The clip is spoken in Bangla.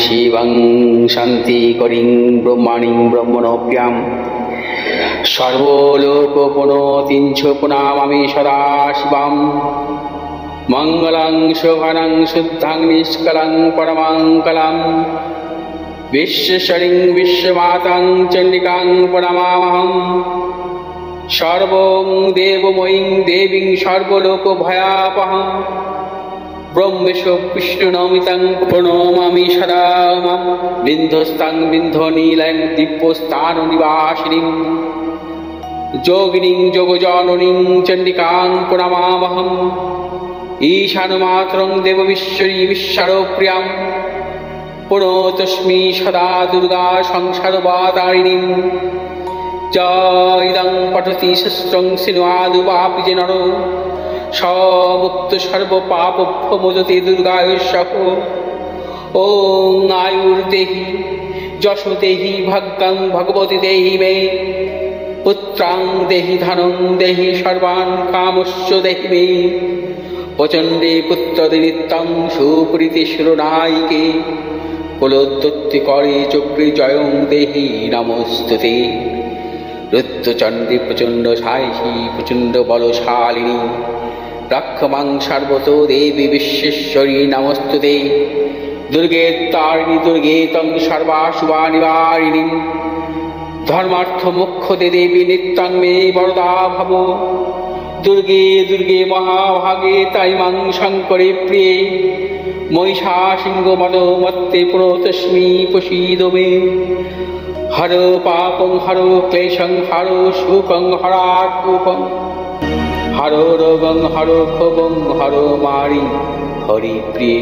শিবং শান্তিকরিং ব্রহ্মাণিং ব্রহ্মণোऽপ্যাম সর্বলোকপ্রণতিঞ্চ প্রণামামি সদা শিবম। মঙ্গলং শোভনং শুদ্ধং নিষ্কলং পরমঙ্গলম বিশ্বশ্বরিং বিশ্বমাতাং চণ্ডিকাং প্রণমামহম। সর্বং দেবময়ীং দেবীং সর্বলোকভয়াপহং ব্রহ্মেশ বিষ্ণুনমিতং প্রণমামি সদা মাম। বিন্ধস্তাং বিন্ধনীলং দিব্যস্থাননিবাসিনীং যোগিনীং যোগজননীং চণ্ডিকাং প্রণমামহম। ঈশানমাতরং দেববিশ্বরী বিশ্বরপ্রিয়াং প্রণতস্মি সদা দুর্গা সংসারবাতারিণীং। ইদং পঠতি শস্ত্রং সিন্বাদুপাপি যে নর সমুক্ত সর্বপাপভ্যো মোদতে দুর্গায়ুষ্যঃ। ওং আয়ুর্দেহি যশো দেহি ভাগ্যং ভগবতী দেহি মে পুত্রাং দেহি ধনং দেহি সর্বান কামস্য দেহি মে। প্রচণ্ডে পুত্রদে নিত্যং সুপ্রীতি শিরোনায়িকে কুলোদ্যুক্তি করে চক্রে জয়ং দেহি নমস্তুতে। রুদ্রচণ্ডী প্রচণ্ড সাহসী প্রচণ্ড বলশালিনী রক্ষমাং সর্বতো দেবী বিশ্বেশ্বরী নমস্তুতে। দুর্গে তারিণী দুর্গে তং সর্বাশুভা নিবারিণী ধর্মার্থ মোক্ষদে দেবী নিত্যং মে বরদা ভব। দুর্গে দুর্গে মহাভাগে তাই মাং শঙ্করে প্রিয়ে মহিষাসিংহ মদমত্তে প্রণতস্মি প্রসীদ মে। হর পাপং হর ক্লেশং হর শোকং হরাকুপং হর রোগং হর ক্ষোভং হর মারি হরি প্রিয়ে।